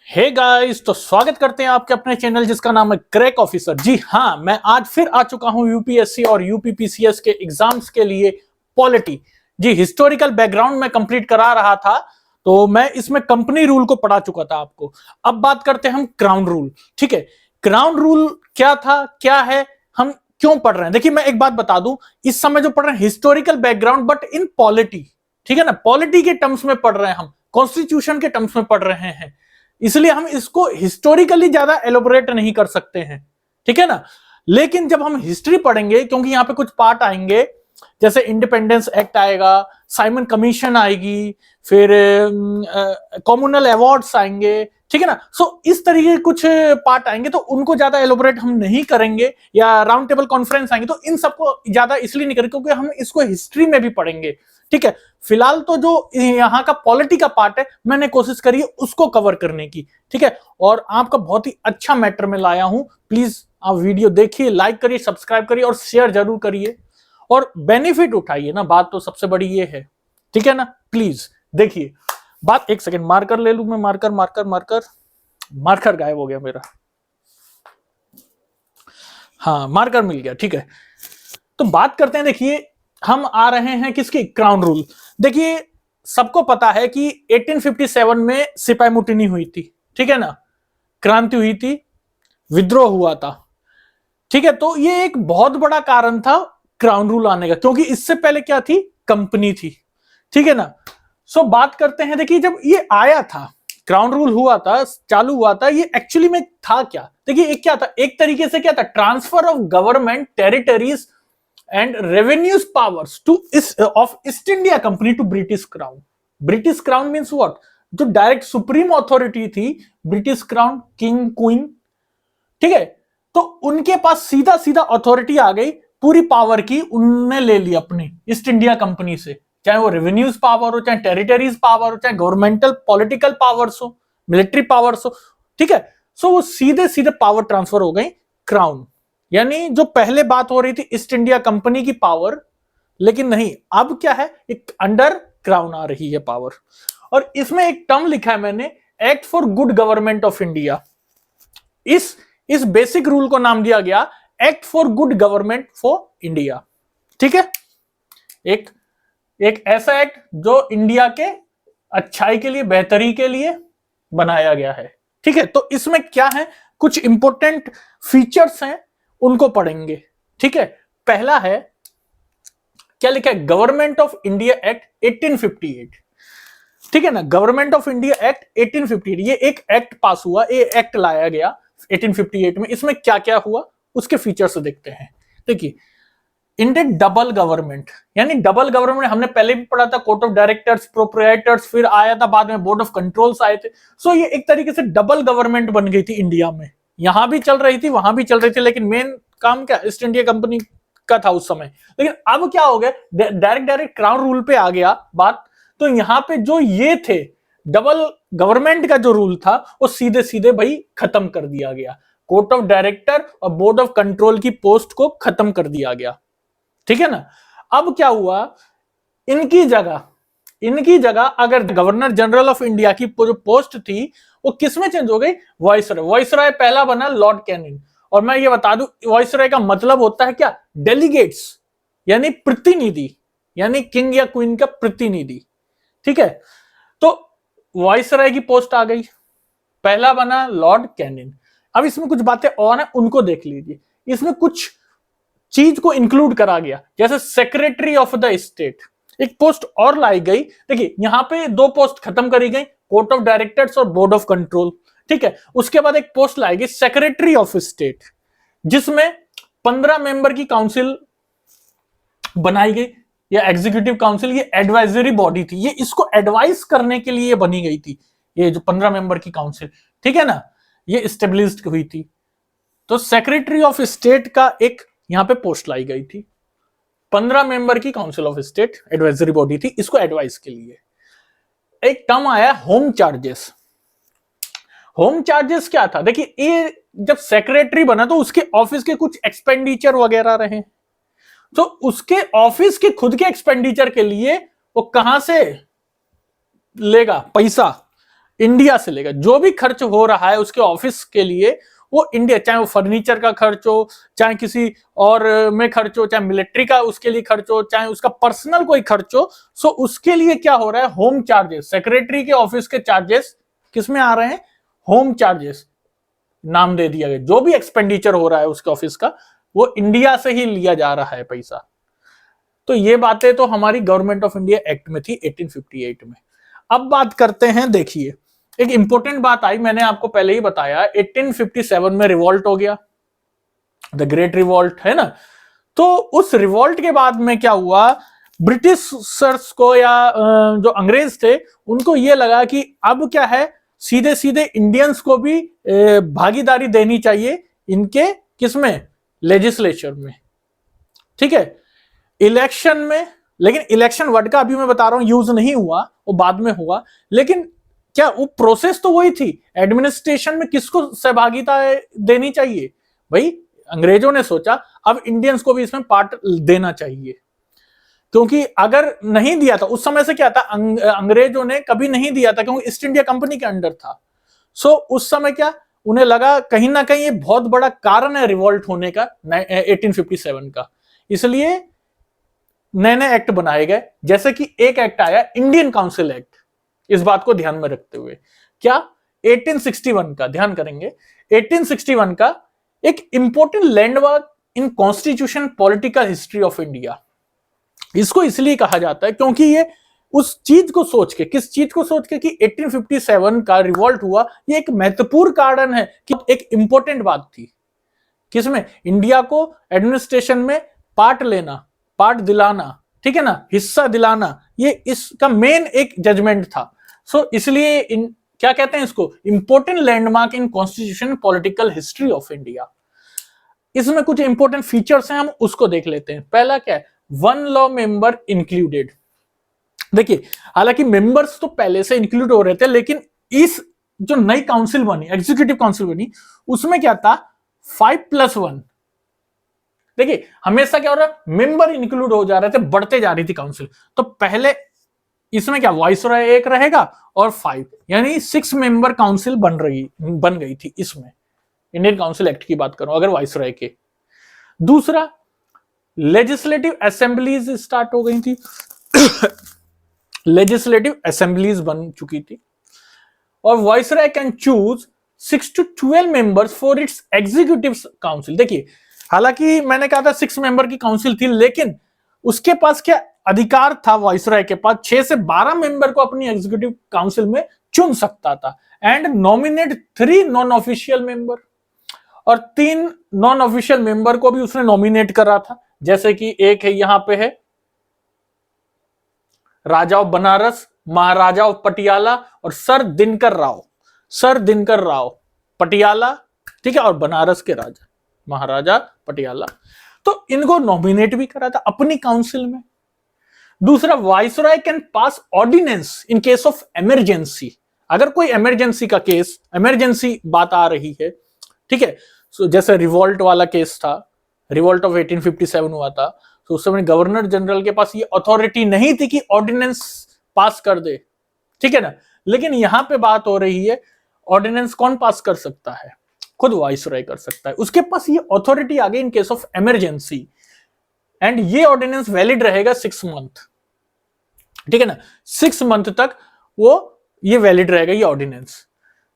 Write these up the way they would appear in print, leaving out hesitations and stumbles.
Hey guys, तो स्वागत करते हैं आपके अपने चैनल जिसका नाम है क्रैक ऑफिसर। जी हाँ, मैं आज फिर आ चुका हूं यूपीएससी और यूपीपीसीएस के एग्जाम्स के लिए पॉलिटी। जी, हिस्टोरिकल बैकग्राउंड में कंप्लीट करा रहा था, तो मैं इसमें कंपनी रूल को पढ़ा चुका था आपको। अब बात करते हैं हम क्राउन रूल। ठीक है, क्राउन रूल क्या था, क्या है, हम क्यों पढ़ रहे हैं। देखिए, मैं एक बात बता दूं, इस समय जो पढ़ रहे हैं historical background but in polity. ठीक है ना, पॉलिटी के टर्म्स में पढ़ रहे हैं, हम कॉन्स्टिट्यूशन के टर्म्स में पढ़ रहे हैं, इसलिए हम इसको हिस्टोरिकली ज्यादा एलोबरेट नहीं कर सकते हैं। ठीक है ना, लेकिन जब हम हिस्ट्री पढ़ेंगे, क्योंकि यहां पे कुछ पार्ट आएंगे, जैसे इंडिपेंडेंस एक्ट आएगा, साइमन कमीशन आएगी, फिर कॉमुनल अवार्ड्स आएंगे। ठीक है ना, सो इस तरीके के कुछ पार्ट आएंगे, तो उनको ज्यादा एलोबरेट हम नहीं करेंगे, या राउंड टेबल कॉन्फ्रेंस आएंगे, तो इन सबको ज्यादा इसलिए नहीं करेंगे क्योंकि हम इसको हिस्ट्री में भी पढ़ेंगे। ठीक है, फिलहाल तो जो यहाँ का पॉलिटी का पार्ट है, मैंने कोशिश करी है उसको कवर करने की। ठीक है, और आपका बहुत ही अच्छा मैटर में लाया हूं। प्लीज आप वीडियो देखिए, लाइक करिए, सब्सक्राइब करिए और शेयर जरूर करिए और बेनिफिट उठाइए ना, बात तो सबसे बड़ी ये है। ठीक है ना, प्लीज देखिए बात। एक सेकंड, मार्कर ले लू मैं, मार्कर मार्कर मार्कर मार्कर गायब हो गया मेरा। हाँ, मार्कर मिल गया। ठीक है, तो बात करते हैं। देखिए, हम आ रहे हैं किसकी, क्राउन रूल। देखिए, सबको पता है कि 1857 में सिपाही मुटिनी हुई थी। ठीक है ना, क्रांति हुई थी, विद्रोह हुआ था। ठीक है, तो ये एक बहुत बड़ा कारण था क्राउन रूल आने का, क्योंकि इससे पहले क्या थी, कंपनी थी। ठीक है ना, सो बात करते हैं। देखिए, जब ये आया था, क्राउन रूल हुआ था, चालू हुआ था, ये एक्चुअली में था क्या। देखिए, एक क्या था, एक तरीके से क्या था, transfer of government territories and revenues powers to of East India Company to British Crown. British Crown means what? जो डायरेक्ट सुप्रीम अथॉरिटी थी, ब्रिटिश क्राउन, किंग, क्वीन। ठीक है, तो उनके पास सीधा सीधा अथॉरिटी आ गई, पूरी पावर की उनने ले ली अपनी ईस्ट इंडिया कंपनी से। चाहे वो रेवेन्यूज पावर हो, चाहे टेरिटरीज पावर हो, चाहे गवर्नमेंटल पॉलिटिकल पावर्स हो, मिलिट्री पावर्स हो। ठीक है, सो वो सीधे सीधे पावर ट्रांसफर हो गई क्राउन। यानी जो पहले बात हो रही थी ईस्ट इंडिया कंपनी की पावर, लेकिन नहीं, अब क्या है, एक अंडर क्राउन आ रही है पावर। और इसमें एक टर्म लिखा है मैंने, act for good government of India. इस बेसिक रूल को नाम दिया गया act for good government for India. ठीक है, एक एक ऐसा एक्ट जो इंडिया के अच्छाई के लिए, बेहतरी के लिए बनाया गया है। ठीक है, तो इसमें क्या है, कुछ इंपॉर्टेंट फीचर्स हैं, उनको पढ़ेंगे। ठीक है, पहला है, क्या लिखा है, गवर्नमेंट ऑफ इंडिया एक्ट 1858। ठीक है ना, गवर्नमेंट ऑफ इंडिया एक्ट 1858, ये एक एक्ट पास हुआ, ये एक्ट लाया गया 1858 में। इसमें क्या क्या हुआ, उसके फीचर्स देखते हैं। देखिए, इंडियन डबल गवर्नमेंट, यानी डबल गवर्नमेंट हमने पहले भी पढ़ा था, कोर्ट ऑफ डायरेक्टर्स, प्रोप्राइटर्स, फिर आया था बाद में बोर्ड ऑफ कंट्रोल्स आए थे। सो ये एक तरीके से डबल गवर्नमेंट बन गई थी इंडिया में, यहां भी चल रही थी, वहां भी चल रही थी, लेकिन मेन काम क्या ईस्ट इंडिया कंपनी का था उस समय। लेकिन अब क्या हो गया, डायरेक्ट क्राउन रूल पे आ गया बात। तो यहां पे जो ये थे डबल गवर्नमेंट का जो रूल था, वो सीधे सीधे भाई खत्म कर दिया गया। कोर्ट ऑफ डायरेक्टर और बोर्ड ऑफ कंट्रोल की पोस्ट को खत्म कर दिया गया। ठीक है ना, अब क्या हुआ, इनकी जगह अगर गवर्नर जनरल ऑफ इंडिया की जो पोस्ट थी, वो किसमें चेंज हो गई, वाइसरॉय। वाइसरॉय पहला बना लॉर्ड कैनिंग। और मैं ये बता दूं, वाइसरॉय का मतलब होता है क्या, डेलीगेट्स, यानी प्रतिनिधि, यानी किंग या क्वीन का प्रतिनिधि। ठीक है, तो वाइसरॉय की पोस्ट आ गई, पहला बना लॉर्ड कैनिंग। अब इसमें कुछ बातें और हैं, उनको देख लीजिए। इसमें कुछ चीज को इंक्लूड करा गया, जैसे सेक्रेटरी ऑफ द स्टेट, एक पोस्ट और लाई गई। देखिए, यहां पे दो पोस्ट खत्म करी गई, कोर्ट ऑफ डायरेक्टर्स और बोर्ड ऑफ कंट्रोल। ठीक है, उसके बाद एक पोस्ट लाई गई, सेक्रेटरी ऑफ स्टेट, जिसमें 15 मेंबर की काउंसिल बनाई गई, या एग्जीक्यूटिव काउंसिल, ये एडवाइजरी बॉडी थी, ये इसको एडवाइस करने के लिए बनी गई थी, ये जो 15 मेंबर की काउंसिल। ठीक है ना, ये स्टेब्लिश्ड हुई थी। तो सेक्रेटरी ऑफ स्टेट का एक यहां पे पोस्ट लाई गई थी, 15 मेंबर की council of state advisory body थी, इसको एडवाइस के लिए। एक टर्म आया होम चार्जेस। होम चार्जेस क्या था, देखिए, ये जब सेक्रेटरी बना तो उसके ऑफिस के कुछ एक्सपेंडिचर वगैरह रहे, तो उसके ऑफिस के खुद के एक्सपेंडिचर के लिए वो कहां से लेगा पैसा, इंडिया से लेकर जो भी खर्च हो रहा है उसके ऑफिस के लिए, वो इंडिया, चाहे वो फर्नीचर का खर्च हो, चाहे किसी और में खर्च हो, चाहे मिलिट्री का उसके लिए खर्च हो, चाहे उसका पर्सनल कोई खर्च हो, सो उसके लिए क्या हो रहा है, होम चार्जेस, सेक्रेटरी के ऑफिस के चार्जेस किसमें आ रहे हैं, होम चार्जेस नाम दे दिया गया। जो भी एक्सपेंडिचर हो रहा है उसके ऑफिस का, वो इंडिया से ही लिया जा रहा है पैसा। तो ये बातें तो हमारी गवर्नमेंट ऑफ इंडिया एक्ट में थी 1858 में। अब बात करते हैं, देखिए एक इंपॉर्टेंट बात आई, मैंने आपको पहले ही बताया 1857 में रिवॉल्ट हो गया, द ग्रेट रिवॉल्ट, है ना। तो उस रिवॉल्ट के बाद में क्या हुआ, ब्रिटिशर्स को या जो अंग्रेज थे उनको ये लगा कि अब क्या है, सीधे सीधे इंडियंस को भी भागीदारी देनी चाहिए इनके किसमें, लेजिस्लेचर में, ठीक है, इलेक्शन में। लेकिन इलेक्शन वर्ड का अभी मैं बता रहा हूं यूज नहीं हुआ, वो बाद में हुआ, लेकिन क्या वो प्रोसेस तो वही थी। एडमिनिस्ट्रेशन में किसको सहभागिता देनी चाहिए, भाई अंग्रेजों ने सोचा अब इंडियंस को भी इसमें पार्ट देना चाहिए, क्योंकि अगर नहीं दिया था उस समय से क्या था, अंग्रेजों ने कभी नहीं दिया था क्योंकि ईस्ट इंडिया कंपनी के अंडर था। सो उस समय क्या उन्हें लगा कहीं ना कहीं ये बहुत बड़ा कारण है रिवॉल्ट होने का 1857 का, इसलिए नए नए एक्ट बनाए गए। जैसे कि एक एक्ट आया इंडियन काउंसिल एक्ट, इस बात को ध्यान में रखते हुए, क्या 1861 का ध्यान करेंगे, 1861 का एक important landmark in constitution political history of India. इसको इसलिए कहा जाता है क्योंकि ये उस चीज को सोच के, किस चीज को सोच के कि 1857 का रिवॉल्ट हुआ, ये एक महत्वपूर्ण कारण है कि एक इंपॉर्टेंट बात थी किसमें, इंडिया को एडमिनिस्ट्रेशन में पार्ट लेना, पार्ट दिलाना, ठीक है ना, हिस्सा दिलाना, ये इसका मेन एक जजमेंट था। सो इसलिए क्या कहते हैं इसको, important landmark in constitution political history of India. इसमें कुछ इंपॉर्टेंट फीचर्स हैं, हम उसको देख लेते हैं। पहला क्या है, वन लॉ मेंबर इंक्लूडेड। देखिए हालांकि मेंबर्स तो पहले से इंक्लूड हो रहे थे, लेकिन इस जो नई काउंसिल बनी, एग्जीक्यूटिव काउंसिल बनी, उसमें क्या था 5+1। देखिए हमेशा क्या हो रहा है, मेंबर इंक्लूड हो जा रहे थे, बढ़ते जा रही थी काउंसिल। तो पहले इसमें क्या वाइसरॉय एक रहेगा और 5, यानी 6 मेंबर काउंसिल बन गई थी इसमें, इंडियन काउंसिल एक्ट की बात करूं अगर वाइसरॉय के। दूसरा, लेजिस्लेटिव असेंबलीज स्टार्ट हो गई थी लेजिस्लेटिव असेंबलीज बन चुकी थी, और viceroy can choose 6 to 12 members for its executive council. देखिए हालांकि मैंने कहा था 6 मेंबर की काउंसिल थी, लेकिन उसके पास क्या अधिकार था, वाइसरॉय के पास 6 से 12 मेंबर को अपनी एग्जीक्यूटिव काउंसिल में चुन सकता था, and nominate 3 non official member, और 3 नॉन ऑफिशियल मेंबर को भी उसने नॉमिनेट करा था। जैसे कि एक है यहां पे है राजा ऑफ बनारस, महाराजा ऑफ पटियाला और सर दिनकर राव पटियाला, ठीक है, और बनारस के राजा महाराजा पटियाला। तो इनको नॉमिनेट भी करा था अपनी काउंसिल में। दूसरा, viceroy can pass ordinance in case of emergency. अगर कोई इमरजेंसी का केस, इमरजेंसी बात आ रही है, ठीक है, सो जैसे रिवॉल्ट वाला केस था, रिवॉल्ट ऑफ 1857 हुआ था, तो उस समय गवर्नर जनरल के पास ये अथॉरिटी नहीं थी कि ऑर्डिनेंस पास कर दे, ठीक है ना। लेकिन यहां पे बात हो रही है, ऑर्डिनेंस कौन पास कर सकता है, खुद वाइसरॉय कर सकता है, उसके पास ये अथॉरिटी आ गई इन केस ऑफ इमरजेंसी, एंड ये ऑर्डिनेंस वैलिड रहेगा 6 मंथ, ठीक है ना, 6 मंथ तक वो ये वैलिड रहेगा ये ऑर्डिनेंस।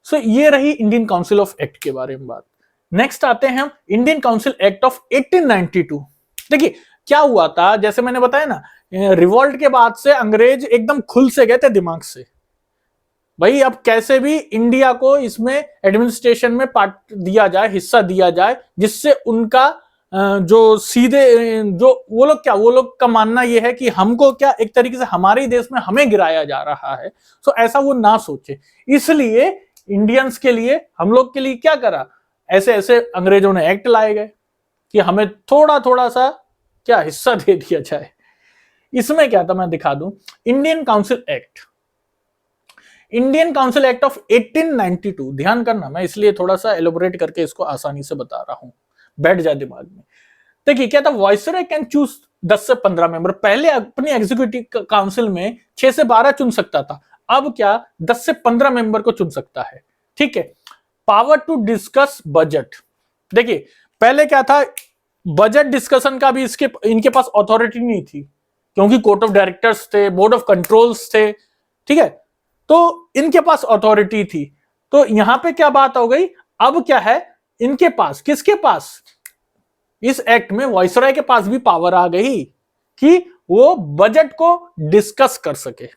सो ये रही इंडियन काउंसिल ऑफ एक्ट के बारे में बात। नेक्स्ट आते हैं हम इंडियन काउंसिल एक्ट ऑफ 1892। देखिए क्या हुआ था, जैसे मैंने बताया ना, रिवॉल्ट के बाद से अंग्रेज एकदम खुल से गए थे दिमाग से, भाई अब कैसे भी इंडिया को इसमें एडमिनिस्ट्रेशन में पार्ट दिया जाए, हिस्सा दिया जाए, जिससे उनका जो सीधे जो वो लोग का मानना यह है कि हमको क्या एक तरीके से हमारे ही देश में हमें गिराया जा रहा है। सो ऐसा वो ना सोचे, इसलिए इंडियंस के लिए, हम लोग के लिए क्या करा, ऐसे ऐसे अंग्रेजों ने एक्ट लाए गए कि हमें थोड़ा थोड़ा सा क्या हिस्सा दे दिया जाए। इसमें क्या था मैं दिखा दूं, Indian council act, Indian council act of 1892, ध्यान करना, मैं इसलिए थोड़ा सा एलोबरेट करके इसको आसानी से बता रहा हूं, बैठ जाए दिमाग में। देखिए क्या था, वाइसरॉय कैन चूज 10 से 15 मेंबर। पहले अपनी एग्जीक्यूटिव काउंसिल में 6 से 12 चुन सकता था, अब क्या 10 से 15 मेंबर को चुन सकता है। ठीक है, पावर टू डिस्कस बजट। देखिए पहले क्या था, बजट डिस्कशन का भी इनके पास अथॉरिटी नहीं थी, क्योंकि कोर्ट ऑफ डायरेक्टर्स थे, बोर्ड ऑफ कंट्रोल्स थे। ठीक है, तो इनके पास अथॉरिटी थी। तो यहां पे क्या बात हो गई, अब क्या है इनके पास, किसके पास, इस एक्ट में वाइसरॉय के पास भी पावर आ गई कि वो बजट को डिस्कस कर सके।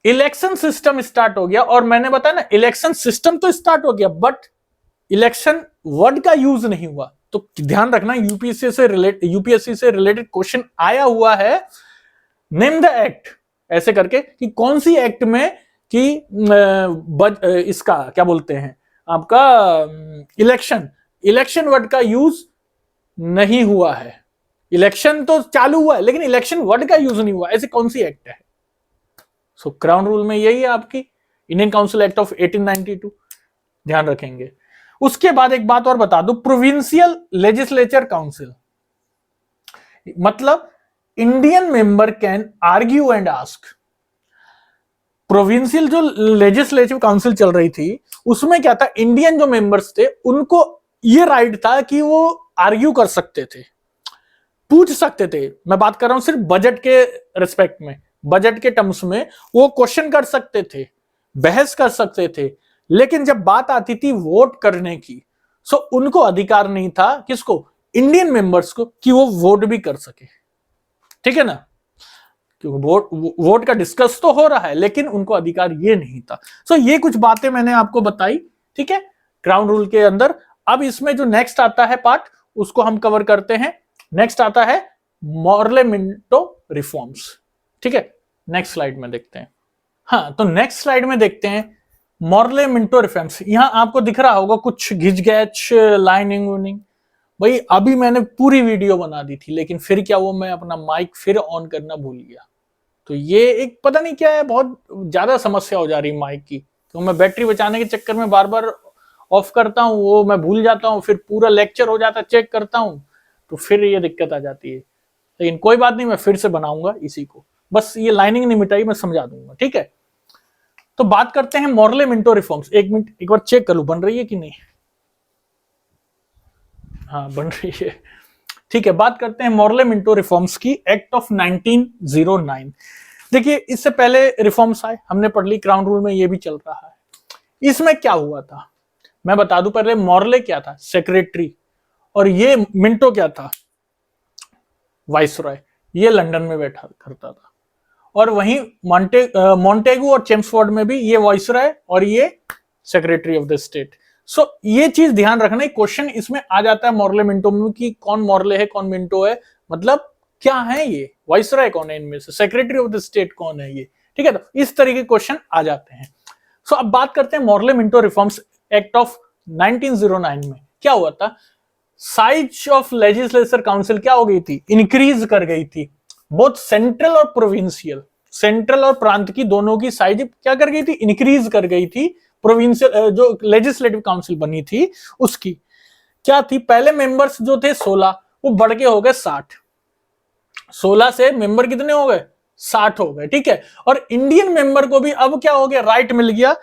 इलेक्शन सिस्टम स्टार्ट हो गया, और मैंने बताया ना इलेक्शन सिस्टम तो स्टार्ट हो गया, बट इलेक्शन वर्ड का यूज नहीं हुआ। तो ध्यान रखना, यूपीएससी से रिलेटेड क्वेश्चन आया हुआ है, नेम द एक्ट ऐसे करके, कि कौन सी एक्ट में कि इसका क्या बोलते हैं आपका इलेक्शन वर्ड का यूज नहीं हुआ है। इलेक्शन तो चालू हुआ है लेकिन इलेक्शन वर्ड का यूज नहीं हुआ, ऐसी कौन सी एक्ट है। सो क्राउन रूल में यही है आपकी इंडियन काउंसिल एक्ट ऑफ 1892, ध्यान रखेंगे। उसके बाद एक बात और बता दूं, प्रोविंशियल लेजिस्लेचर काउंसिल, मतलब Indian member can argue and ask. Provincial जो लेजिस्लेटिव काउंसिल चल रही थी उसमें क्या था, इंडियन जो मेंबर्स थे उनको ये राइट था कि वो आर्ग्यू कर सकते थे, पूछ सकते थे। मैं बात कर रहा हूं सिर्फ बजट के रिस्पेक्ट में, बजट के टर्म्स में वो क्वेश्चन कर सकते थे, बहस कर सकते थे। लेकिन जब बात आती थी वोट करने की, सो उनको अधिकार नहीं था, किसको, इंडियन मेंबर्स को, कि वो वोट भी कर सके। ठीक है ना, क्योंकि वोट का डिस्कस तो हो रहा है लेकिन उनको अधिकार ये नहीं था। सो ये कुछ बातें मैंने आपको बताई, ठीक है, क्राउन रूल के अंदर। अब इसमें जो नेक्स्ट आता है पार्ट उसको हम कवर करते हैं। नेक्स्ट आता है मॉर्ले मिंटो रिफॉर्म्स। ठीक है, नेक्स्ट स्लाइड में देखते हैं। हाँ, तो नेक्स्ट स्लाइड में देखते हैं मॉर्ले मिंटो रिफॉर्म्स। यहां आपको दिख रहा होगा कुछ घिचगैच लाइनिंग वूनिंग। भाई अभी मैंने पूरी वीडियो बना दी थी लेकिन फिर क्या, वो मैं अपना माइक फिर ऑन करना भूल गया। तो ये एक पता नहीं क्या है, बहुत ज्यादा समस्या हो जा रही माइक की। तो मैं बैटरी बचाने के चक्कर में बार बार ऑफ करता हूँ, वो मैं भूल जाता हूँ, फिर पूरा लेक्चर हो जाता है, चेक करता हूँ तो फिर ये दिक्कत आ जाती है। लेकिन कोई बात नहीं, मैं फिर से बनाऊंगा इसी को, बस ये लाइनिंग नहीं मिटाई, मैं समझा दूंगा। ठीक है, तो बात करते हैं मॉर्ले मिंटो रिफॉर्म्स। एक मिनट, एक बार चेक कर लूं बन रही है कि नहीं। हाँ बन रही है, ठीक है। बात करते हैं मॉर्ले मिंटो रिफॉर्म्स की, एक्ट ऑफ 1909। देखिए इससे पहले रिफॉर्म्स आए, हमने पढ़ ली, क्राउन रूल में ये भी चल रहा है। इसमें क्या हुआ था मैं बता दूं पहले। मॉर्ले क्या था, सेक्रेटरी, और ये मिंटो क्या था, वाइसरॉय। ये लंदन में बैठा करता था, और वहीं मॉन्टेगू और चेम्सफोर्ड में भी ये वाइसरॉय और ये सेक्रेटरी ऑफ द स्टेट। सो ये चीज ध्यान रखना, क्वेश्चन इसमें आ जाता है मॉर्ले मिंटो में कि कौन मॉर्ले है कौन मिंटो है, मतलब क्या है ये, वाइसरॉय कौन है इनमें से, सेक्रेटरी ऑफ द स्टेट कौन है ये। ठीक है, तो इस तरीके के क्वेश्चन आ जाते हैं। सो अब बात करते हैं Morley Minto reforms act of 1909 में क्या हुआ था। साइज ऑफ लेजिस्लेचर काउंसिल क्या हो गई थी, इंक्रीज कर गई थी। बोथ सेंट्रल और प्रोविंशियल, सेंट्रल और प्रांत की दोनों की साइज क्या कर गई थी, इंक्रीज कर गई थी। प्रोविंशियल जो लेजिस्लेटिव काउंसिल बनी थी उसकी क्या थी, पहले मेंबर्स जो थे 16 वो बढ़ के हो गए 60। 16 से मेंबर कितने हो गए, 60 हो गए। ठीक है, और इंडियन मेंबर को भी अब क्या हो गया, राइट मिल गया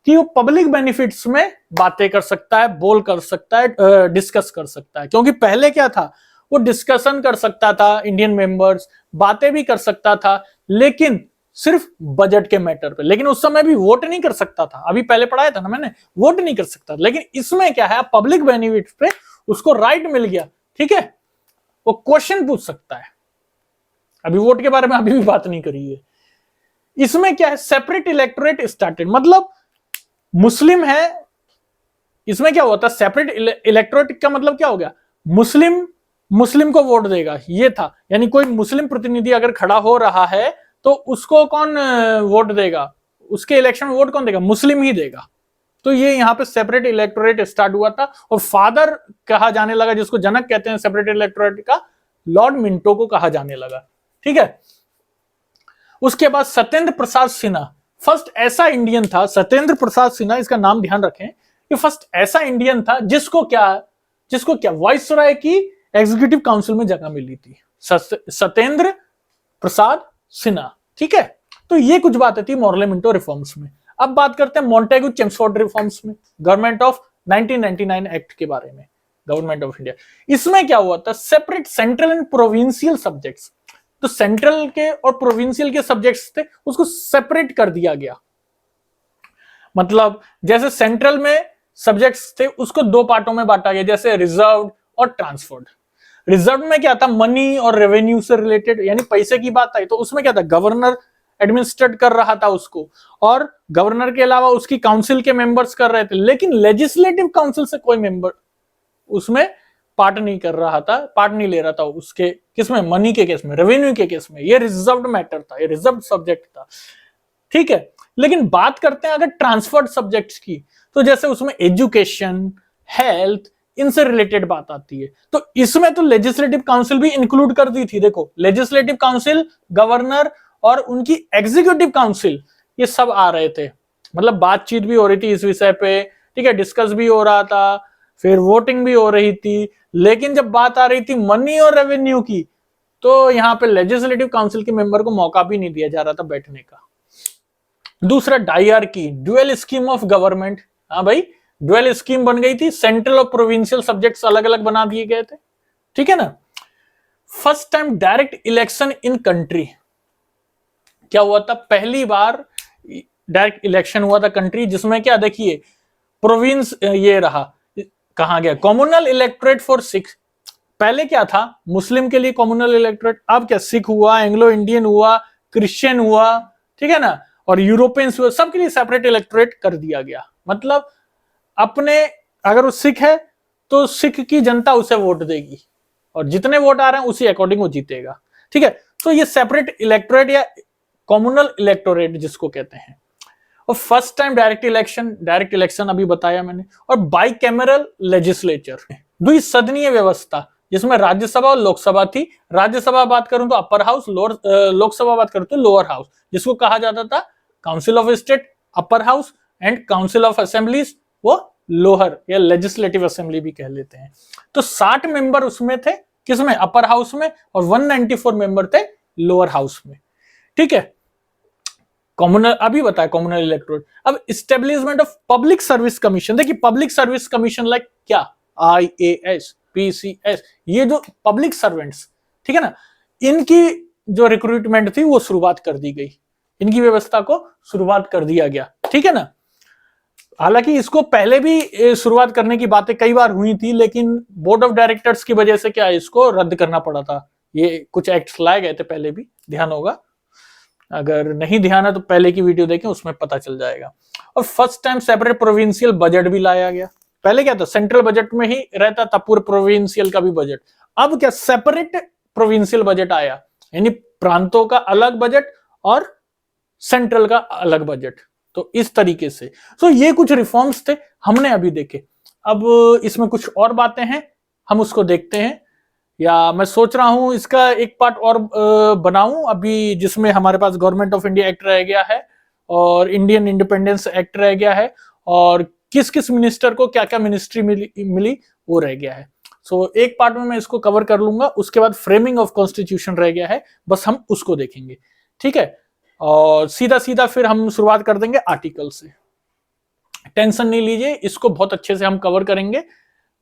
कि वो पब्लिक बेनिफिट्स में बातें कर सकता है, बोल कर सकता है, डिस्कस कर सकता है। क्योंकि पहले क्या था, वो डिस्कशन कर सकता था, इंडियन मेंबर्स बातें भी कर सकता था लेकिन सिर्फ बजट के मैटर पे, लेकिन उस समय भी वोट नहीं कर सकता था। अभी पहले पढ़ाया था ना मैंने, वोट नहीं कर सकता। लेकिन इसमें क्या है, पब्लिक बेनिफिट्स पे उसको राइट मिल गया। ठीक है, वो क्वेश्चन पूछ सकता है। अभी वोट के बारे में अभी भी बात नहीं करी है। इसमें क्या है, सेपरेट इलेक्टोरेट स्टार्टेड, मतलब मुस्लिम है। इसमें क्या होता है, सेपरेट इलेक्टोरेट का मतलब क्या हो गया, मुस्लिम को वोट देगा, ये था। यानी कोई मुस्लिम प्रतिनिधि अगर खड़ा हो रहा है तो उसको कौन वोट देगा, उसके इलेक्शन में वोट कौन देगा, मुस्लिम ही देगा। तो ये यहाँ पे सेपरेट इलेक्टोरेट स्टार्ट हुआ था, और फादर कहा जाने लगा, जिसको जनक कहते हैं सेपरेट इलेक्टोरेट का, लॉर्ड मिंटो को कहा जाने लगा। ठीक है, उसके बाद सत्येंद्र प्रसाद सिन्हा फर्स्ट ऐसा इंडियन था, सत्येंद्र प्रसाद सिन्हा, इसका नाम ध्यान रखें, कि फर्स्ट ऐसा इंडियन था जिसको क्या वाइसरॉय की एग्जीक्यूटिव काउंसिल में जगह मिली थी, सत्येंद्र प्रसाद सिन्हा। ठीक है, तो ये कुछ बातें थी मॉर्ले मिंटो रिफॉर्म्स में। अब बात करते हैं मॉन्टेगू चेम्सफोर्ड रिफॉर्म्स में, गवर्नमेंट ऑफ 1999 एक्ट के बारे में, गवर्नमेंट ऑफ इंडिया। इसमें क्या हुआ था, separate central and provincial subjects, तो सेंट्रल के और प्रोविंशियल के सब्जेक्ट्स थे उसको सेपरेट कर दिया गया। मतलब जैसे सेंट्रल में सब्जेक्ट्स थे उसको दो पार्टों में बांटा गया, जैसे रिजर्व्ड और ट्रांसफर्ड। रिजर्व में क्या था, मनी और रेवेन्यू से रिलेटेड, यानी पैसे की बात आई तो उसमें क्या था, गवर्नर एडमिनिस्ट्रेट कर रहा था उसको, और गवर्नर के अलावा उसकी काउंसिल के मेंबर्स कर रहे थे, लेकिन लेजिस्लेटिव काउंसिल से कोई मेंबर उसमें पार्ट नहीं कर रहा था, पार्ट नहीं ले रहा था उसके, किसमें, मनी के केस में, रेवेन्यू के केस में। ये रिजर्व्ड मैटर था, ये रिजर्व्ड सब्जेक्ट था, ठीक है। लेकिन बात करते हैं अगर ट्रांसफर्ड सब्जेक्ट्स की, तो जैसे उसमें एजुकेशन, हेल्थ, इनसे रिलेटेड बात आती है, तो इसमें तो लेजिस्लेटिव काउंसिल भी इंक्लूड कर दी थी। देखो, लेजिस्लेटिव काउंसिल, गवर्नर और उनकी एग्जीक्यूटिव काउंसिल, ये सब आ रहे थे, मतलब बातचीत भी हो रही थी इस विषय पे, ठीक है, डिस्कस भी हो रहा था, फिर वोटिंग भी हो रही थी। लेकिन जब बात आ रही थी मनी और रेवेन्यू की, तो यहां पे लेजिस्लेटिव काउंसिल के मेंबर को मौका भी नहीं दिया जा रहा था बैठने का। दूसरा, dyarchy, dual scheme of government. हाँ भाई, ड्यूअल स्कीम बन गई थी, सेंट्रल और प्रोविंशियल सब्जेक्ट्स अलग अलग बना दिए गए थे, ठीक है ना। First time direct election in country, क्या हुआ था, पहली बार डायरेक्ट इलेक्शन हुआ था कंट्री, जिसमें क्या, देखिए, प्रोविंस ये रहा, कहा गया कॉम्युनल इलेक्टोरेट फॉर सिख। पहले क्या था, मुस्लिम के लिए कॉम्युनल इलेक्टोरेट, अब क्या, सिख हुआ, एंग्लो इंडियन हुआ, क्रिश्चियन हुआ, ठीक है ना, और यूरोपियंस हुआ, सबके लिए सेपरेट इलेक्टोरेट कर दिया गया। मतलब अपने, अगर वो सिख है तो सिख की जनता उसे वोट देगी, और जितने वोट आ रहे हैं उसी अकॉर्डिंग वो जीतेगा, ठीक है। तो ये सेपरेट इलेक्टोरेट या कॉम्युनल इलेक्टोरेट जिसको कहते हैं। और फर्स्ट टाइम डायरेक्ट इलेक्शन अभी बताया मैंने, और बाइकैमरल लेजिस्लेचर, द्विसदनीय व्यवस्था, जिसमें राज्यसभा और लोकसभा थी। राज्यसभा बात करूं तो अपर हाउस, लोकसभा बात करूं तो लोअर हाउस, जिसको कहा जाता था council of state upper house and council of assemblies वो लोअर या लेजिस्लेटिव असेंबली भी कह लेते हैं। तो 60 मेंबर उसमें थे, किसमें, अपर हाउस में, और 194 मेंबर थे लोअर हाउस में, ठीक है। कॉम्युनल अभी बताया, कॉम्युनल इलेक्टोरेट। अब establishment of public service commission, देखिए पब्लिक सर्विस कमीशन लाइक क्या, IAS, PCS, ये जो पब्लिक सर्वेंट्स, ठीक है ना, इनकी जो रिक्रूटमेंट थी वो शुरुआत कर दी गई, इनकी व्यवस्था को शुरुआत कर दिया गया, ठीक है ना। हालांकि इसको पहले भी शुरुआत करने की बातें कई बार हुई थी, लेकिन बोर्ड ऑफ डायरेक्टर्स की वजह से क्या इसको रद्द करना पड़ा था। ये कुछ एक्ट्स लाए गए थे पहले भी, ध्यान होगा, अगर नहीं ध्यान है तो पहले की वीडियो देखें, उसमें पता चल जाएगा। और first time separate provincial budget भी लाया गया। पहले क्या था, सेंट्रल बजट में ही रहता था पूरे प्रोविंशियल का भी बजट, अब क्या सेपरेट प्रोविंशियल बजट आया, यानी प्रांतों का अलग बजट और सेंट्रल का अलग बजट। तो इस तरीके से, तो ये कुछ रिफॉर्म्स थे हमने अभी देखे। अब इसमें कुछ और बातें हैं, हम उसको देखते हैं, या मैं सोच रहा हूं इसका एक पार्ट और बनाऊं अभी, जिसमें हमारे पास गवर्नमेंट ऑफ इंडिया एक्ट रह गया है और इंडियन इंडिपेंडेंस एक्ट रह गया है, और किस किस मिनिस्टर को क्या क्या मिनिस्ट्री मिली वो रह गया है। सो एक पार्ट में मैं इसको कवर कर लूंगा, उसके बाद फ्रेमिंग ऑफ कॉन्स्टिट्यूशन रह गया है, बस हम उसको देखेंगे, ठीक है। और सीधा सीधा फिर हम शुरुआत कर देंगे आर्टिकल से, टेंशन नहीं लीजिए, इसको बहुत अच्छे से हम कवर करेंगे,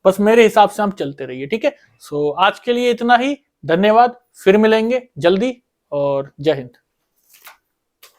बस मेरे हिसाब से हम चलते रहिए, ठीक है। सो आज के लिए इतना ही, धन्यवाद, फिर मिलेंगे जल्दी, और जय हिंद।